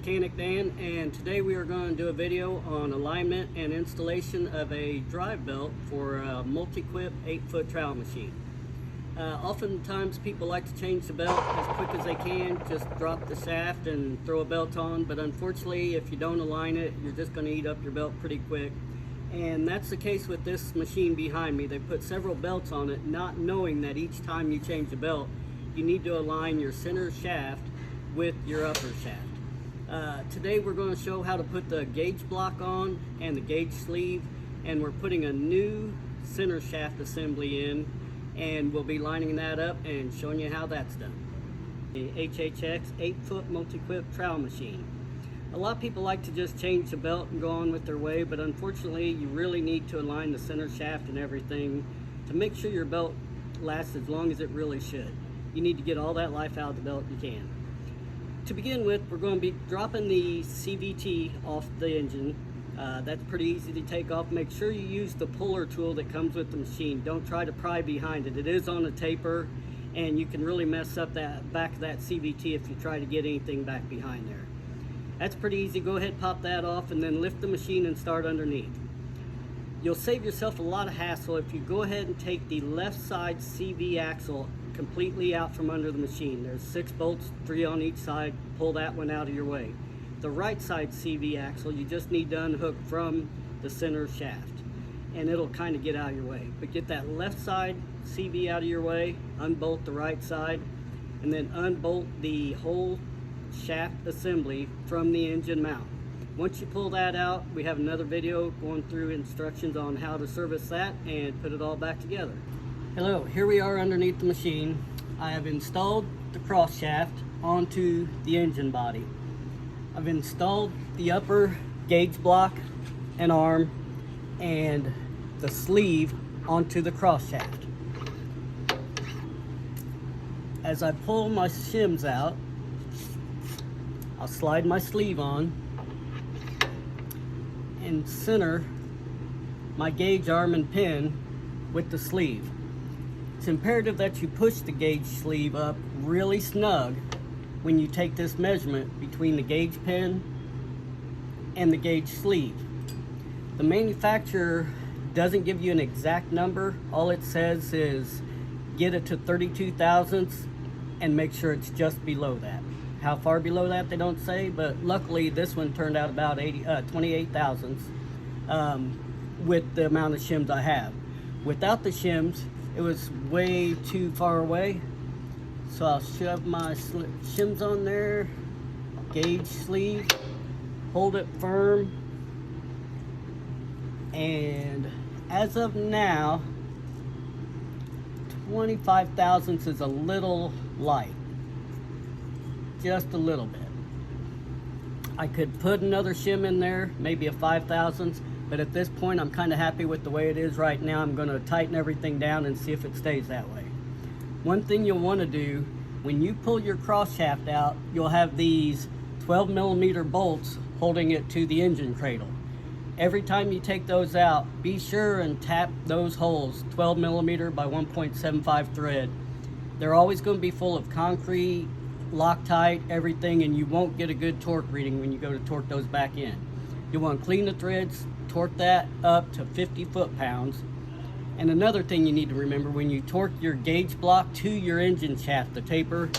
Mechanic Dan, and today we are going to do a video on alignment and installation of a drive belt for a Multiquip 8-foot trowel machine. Oftentimes people like to change the belt as quick as they can, just drop the shaft and throw a belt on, but unfortunately if you don't align it, you're just going to eat up your belt pretty quick. And that's the case with this machine behind me. They put several belts on it, not knowing that each time you change the belt, you need to align your center shaft with your upper shaft. Today we're going to show how to put the gauge block on and the gauge sleeve, and we're putting a new center shaft assembly in, and we'll be lining that up and showing you how that's done. The HHX 8-foot Multiquip Trowel Machine. A lot of people like to just change the belt and go on with their way, but unfortunately you really need to align the center shaft and everything to make sure your belt lasts as long as it really should. You need to get all that life out of the belt you can. To begin with, we're going to be dropping the CVT off the engine. That's pretty easy to take off. Make sure you use the puller tool that comes with the machine. Don't try to pry behind it. It is on a taper, and you can really mess up that back of that CVT if you try to get anything back behind there. That's pretty easy. Go ahead, pop that off, and then lift the machine and start underneath. You'll save yourself a lot of hassle if you go ahead and take the left side CV axle completely out from under the machine. There's 6 bolts, 3 on each side. Pull that one out of your way. The right side CV axle, you just need to unhook from the center shaft, and it'll kind of get out of your way. But get that left side CV out of your way, unbolt the right side, and then unbolt the whole shaft assembly from the engine mount. Once you pull that out, we have another video going through instructions on how to service that and put it all back together. Hello, here we are underneath the machine. I have installed the cross shaft onto the engine body. I've installed the upper gauge block and arm and the sleeve onto the cross shaft. As I pull my shims out, I'll slide my sleeve on and center my gauge arm and pin with the sleeve. It's imperative that you push the gauge sleeve up really snug when you take this measurement between the gauge pin and the gauge sleeve. The manufacturer doesn't give you an exact number. All it says is get it to 32 thousandths and make sure it's just below that. How far below that they don't say, but luckily this one turned out about 28 thousandths with the amount of shims I have. Without the shims, it was way too far away, so I'll shove my shims on there, gauge sleeve, hold it firm, and as of now 25 thousandths is a little light, just a little bit. I could put another shim in there, maybe a 5 thousandths, but at this point I'm kind of happy with the way it is right now. I'm going to tighten everything down and see if it stays that way. One thing you'll want to do when you pull your cross shaft out, you'll have these 12mm bolts holding it to the engine cradle. Every time you take those out, be sure and tap those holes, 12mm by 1.75 thread. They're always going to be full of concrete, Loctite, everything, and you won't get a good torque reading when you go to torque those back in. You want to clean the threads, torque that up to 50 foot-pounds. And another thing you need to remember, when you torque your gauge block to your engine shaft, the taper,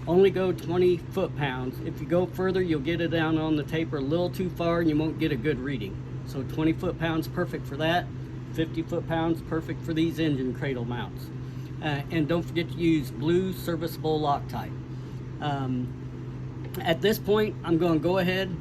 only go 20 foot-pounds. If you go further, you'll get it down on the taper a little too far and you won't get a good reading. So 20 foot-pounds, perfect for that. 50 foot-pounds, perfect for these engine cradle mounts. And don't forget to use blue serviceable Loctite. At this point, I'm going to go ahead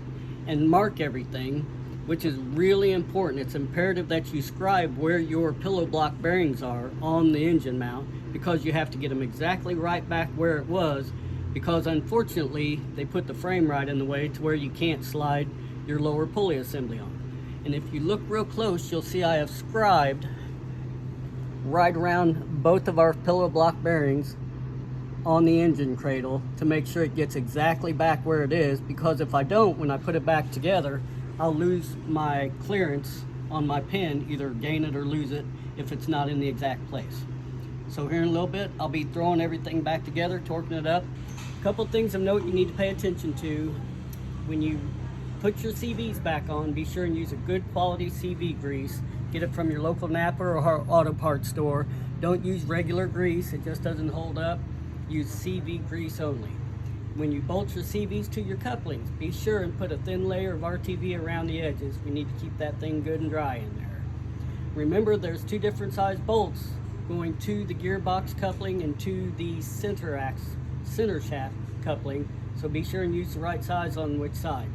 and mark everything, which is really important. It's imperative that you scribe where your pillow block bearings are on the engine mount, because you have to get them exactly right back where it was, because unfortunately they put the frame right in the way to where you can't slide your lower pulley assembly on. And if you look real close, you'll see I have scribed right around both of our pillow block bearings on the engine cradle to make sure it gets exactly back where it is, because if I don't, when I put it back together, I'll lose my clearance on my pin, either gain it or lose it if it's not in the exact place. So here in a little bit, I'll be throwing everything back together, torquing it up. A couple things of note you need to pay attention to. when you put your CVs back on, be sure and use a good quality CV grease. Get it from your local Napa or auto parts store. Don't use regular grease, it just doesn't hold up. Use CV grease only. When you bolt your CVs to your couplings, be sure and put a thin layer of RTV around the edges. We need to keep that thing good and dry in there. Remember, there's two different size bolts going to the gearbox coupling and to the center shaft coupling, so be sure and use the right size on which side.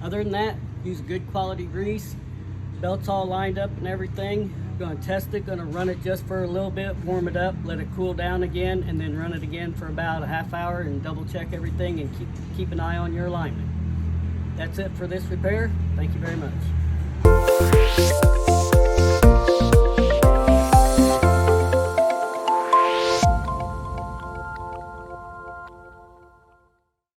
Other than that, use good quality grease. Belt's all lined up and everything. Going to test it, going to run it just for a little bit, warm it up, let it cool down again, and then run it again for about a half hour and double check everything and keep an eye on your alignment. That's it for this repair. Thank you very much.